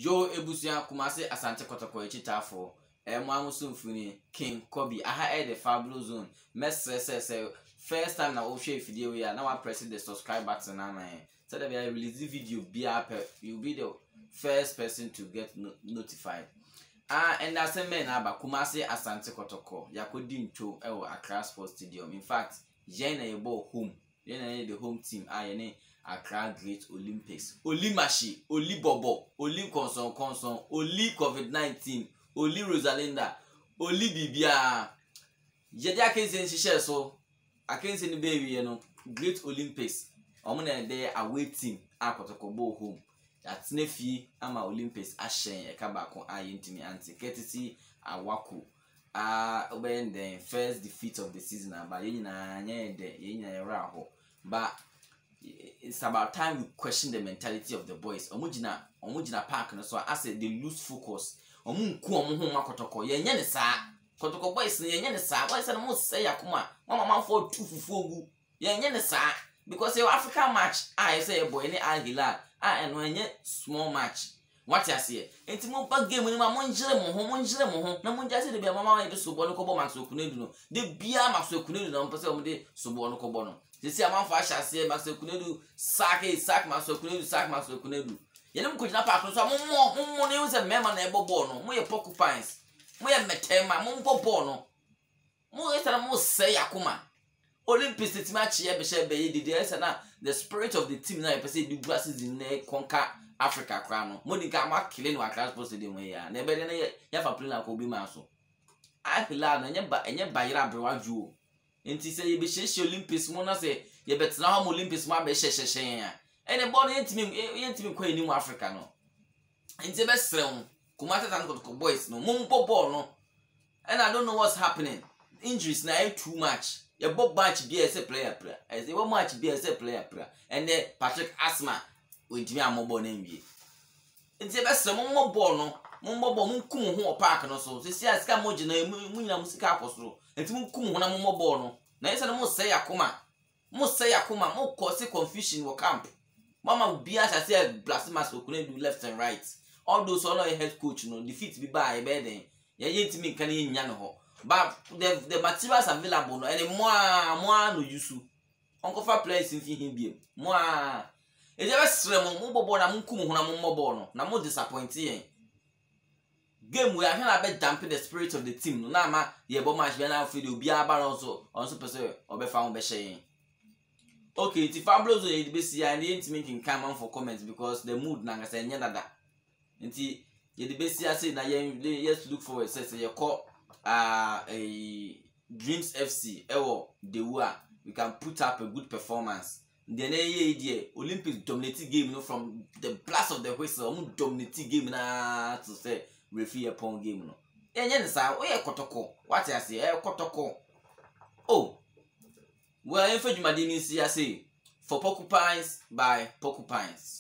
Yo ebusia Kumasi Asante Kotoko Echitafo. Mwamusu mfuni King Kobe. Aha the Fabulous Zone. Say first time na share video we are now pressing the subscribe button na so that we release the video you'll be the first person to get notified. And that's a man about Kumasi Asante Kotoko. Yakodi Ncho Accra Sports Stadium. In fact, Jena Ebo home. Jena the home team. Accra Great Olympics. Oli Mashi, Oli Bobo, Oli Konson, Oli COVID-19, Oli Rosalinda, Oli Bibia. Jedi akense share so. Akense ni baby, Great Olympics. Omuna there away team. Kotoko home. That's nefi ama Olympics ashen ekabako ayintimi anti ketisi awaku obeying the first defeat of the season but but it's about time we question the mentality of the boys. Omujina park no so I said they lose focus. Omunku omuhu makotoko yenye ne saa kotoko boys yenye ne saa boys na mo say yakuma mama for 2 fufuogu yenye ne saa because your African match I say boy ni Al Hilal and when small match what you say enti mo ba game ni ma mo njire mo ho na mo njase de be mama e so bo no kobo Max Okunedu no de bia Max Okunedu na mpese o de so bo no kobo no sisi amanfo ahase Max Okunedu sack Max Okunedu yene mo kojina park no so mo ne use mema na ebo ball no mo ye porcupines mo ye metema mo mpo ball no mo etara mo say yakuma Olympics team match here be share be did na the spirit of the team na person do grasses in conquer Africa crown no mo di ka ma kile no Accra Sports Stadium we ya na be na ya fa play na ko bi ma so Ahila na enye bayira abrewadwo enti say ye be sheshe Olympics mo na say ye betina ha Olympics ma be sheshe ya ene ball yentimi kwa ni mu Africa no enti be srew Kumasi Asante boys no mo mpo ball no and I don't know what's happening injuries na too much. Your Bob match be as a player. As a match be as a player. And then Patrick Asma with me a mobile name. It's the best more bono, Mumbo Munkum who park no so. This year's Camojina Muna Musica Costro. And Munkum when I'm more bono. Nice and most say Akuma. Most say Akuma, more cause confusion will camp. Mama would be as I said, blasphemous who couldn't do left and right. All those all head coach defeat be by bedding. Yet me can in Yanoho. But the materials available and more no use. Uncle for players in him be more. It's ever slim mobile and munkum when I'm mobile. No more disappointing. Game we are here about damping the spirit of the team. No nama ye bo match be na field be aba also person or be found be sharing. Okay, if Fabulous Zone be see and ain't making come on for comments because the mood na say nyada. Nti ye the best say na yes look forward say you call a Dreams FC Dewa, we can put up a good performance. Then Olympics dominating game from the blast of the whistle, dominating game na to say referee upon game no. Kotoko. What I say, Kotoko. Oh, well, if you say for porcupines by porcupines.